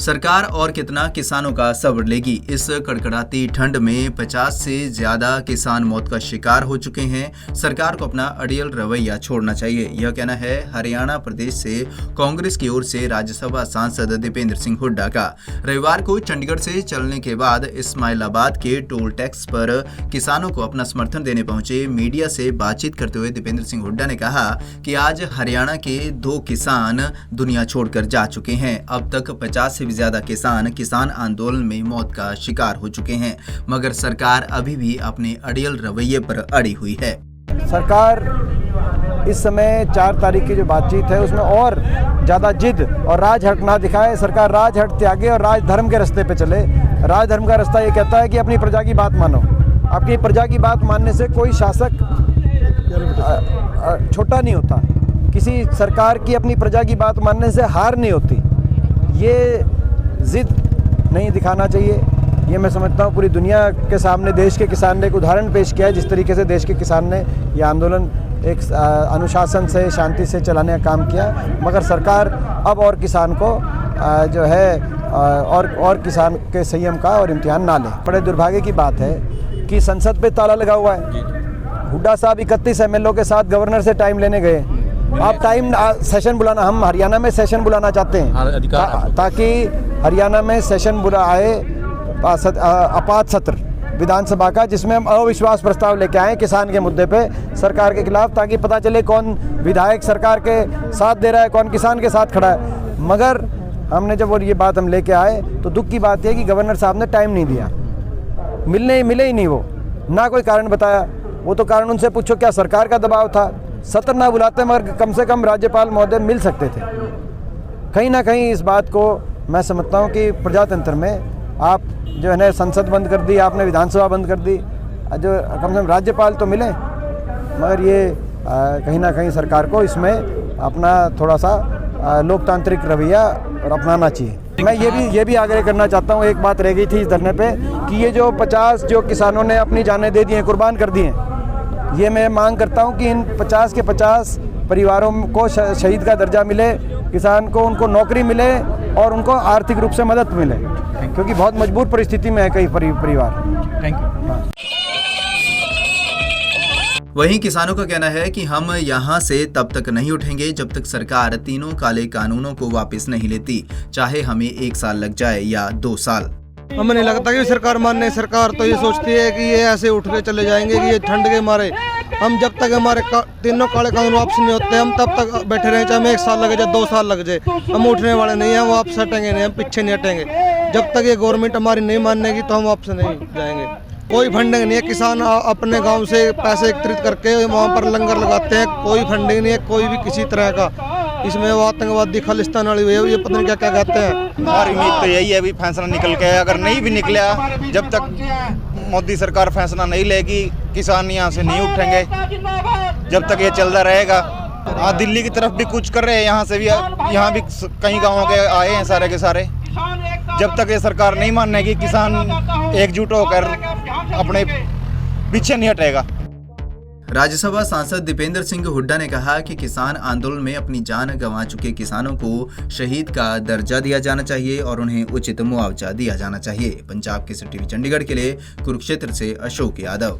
सरकार और कितना किसानों का सब्र लेगी। इस कड़कड़ाती ठंड में 50 से ज्यादा किसान मौत का शिकार हो चुके हैं। सरकार को अपना अड़ियल रवैया छोड़ना चाहिए, यह कहना है हरियाणा प्रदेश से कांग्रेस की ओर से राज्यसभा सांसद दीपेंद्र सिंह हुड्डा का। रविवार को चंडीगढ़ से चलने के बाद इस्माइलाबाद के टोल टैक्स पर किसानों को अपना समर्थन देने पहुंचे मीडिया से बातचीत करते हुए दीपेंद्र सिंह हुड्डा ने कहा कि आज हरियाणा के 2 किसान दुनिया छोड़कर जा चुके हैं। अब तक 50 से भी ज्यादा किसान आंदोलन में मौत का शिकार हो चुके हैं, मगर सरकार अभी भी अपने अड़ियल रवैये पर अड़ी हुई है। सरकार इस समय 4 तारीख की जो बातचीत है उसमें और ज़्यादा जिद और राजहट ना दिखाए। सरकार राजहट त्यागे और राजधर्म के रास्ते पे चले। राजधर्म का रास्ता ये कहता है कि अपनी प्रजा की बात मानो। अपनी प्रजा की बात मानने से कोई शासक छोटा नहीं होता। किसी सरकार की अपनी प्रजा की बात मानने से हार नहीं होती। ये जिद नहीं दिखाना चाहिए। ये मैं समझता हूँ पूरी दुनिया के सामने देश के किसान ने एक उदाहरण पेश किया है, जिस तरीके से देश के किसान ने ये आंदोलन एक अनुशासन से, शांति से चलाने का काम किया। मगर सरकार अब और किसान को जो है और किसान के संयम का और इम्तिहान ना ले। बड़े दुर्भाग्य की बात है कि संसद पे ताला लगा हुआ है। हुड्डा साहब 31 MLO के साथ गवर्नर से टाइम लेने गए। आप टाइम सेशन बुलाना, हम हरियाणा में सेशन बुलाना चाहते हैं ताकि हरियाणा में सेशन बुलाए आपात सत्र विधानसभा का, जिसमें हम अविश्वास प्रस्ताव लेके आए किसान के मुद्दे पे सरकार के खिलाफ, ताकि पता चले कौन विधायक सरकार के साथ दे रहा है, कौन किसान के साथ खड़ा है। मगर हमने जब ये बात हम लेके आए तो दुख की बात है कि गवर्नर साहब ने टाइम नहीं दिया। मिले ही नहीं, वो ना कोई कारण बताया। वो तो कारण उनसे पूछो क्या सरकार का दबाव था। सत्र ना बुलाते मगर कम से कम राज्यपाल महोदय मिल सकते थे। कहीं ना कहीं इस बात को मैं समझता हूँ कि प्रजातंत्र में आप जो है ना संसद बंद कर दी, आपने विधानसभा बंद कर दी, जो कम से कम राज्यपाल तो मिले। मगर ये कहीं ना कहीं सरकार को इसमें अपना थोड़ा सा लोकतांत्रिक रवैया अपनाना चाहिए। मैं ये भी आग्रह करना चाहता हूँ, एक बात रह गई थी इस धरने पे कि ये जो 50 जो किसानों ने अपनी जानें दे दी हैं, कुर्बान कर दी हैं, ये मैं मांग करता हूँ कि इन 50 के 50 परिवारों को शहीद का दर्जा मिले, किसान को उनको नौकरी मिले और उनको आर्थिक रूप से मदद मिले, क्योंकि बहुत मजबूर परिस्थिति में है कई परिवार। Thank you. वहीं किसानों का कहना है कि हम यहां से तब तक नहीं उठेंगे जब तक सरकार तीनों काले कानूनों को वापस नहीं लेती, चाहे हमें 1 साल लग जाए या 2 साल। हमें नहीं लगता कि सरकार मानने। सरकार तो ये सोचती है कि ये ऐसे उठ के चले जाएंगे कि ये ठंड के मारे हम जब तक हमारे तीनों काले कानून वापस नहीं होते हम तब तक बैठे रहें, चाहे हमें 1 साल लगे, चाहे 2 साल लग जाए। हम उठने वाले नहीं हैं, हम वापस हटेंगे नहीं, हम पीछे नहीं हटेंगे। जब तक ये गवर्नमेंट हमारी नहीं मानेगी तो हम वापस नहीं जाएंगे। कोई फंडिंग नहीं है। किसान अपने गाँव से पैसे एकत्रित करके वहाँ पर लंगर लगाते हैं। कोई फंडिंग नहीं है कोई भी किसी तरह का। इसमें वो आतंकवादी खालिस्तान वाली हुई है, ये पता नहीं क्या क्या कहते हैं। हमारी उम्मीद तो यही है अभी फैसला निकल के, अगर नहीं भी निकला, जब तक मोदी सरकार फैसला नहीं लेगी किसान यहाँ से नहीं उठेंगे। जब तक ये चलता रहेगा। दिल्ली की तरफ भी कुछ कर रहे हैं, यहाँ से भी, यहाँ भी कई गाँवों के आए हैं सारे के सारे। जब तक ये सरकार नहीं मानेगी किसान एकजुट होकर अपने पीछे नहीं हटेगा। राज्यसभा सांसद दीपेंद्र सिंह हुड्डा ने कहा कि किसान आंदोलन में अपनी जान गंवा चुके किसानों को शहीद का दर्जा दिया जाना चाहिए और उन्हें उचित मुआवजा दिया जाना चाहिए। पंजाब केसरी टीवी चंडीगढ़ के लिए कुरुक्षेत्र से अशोक यादव।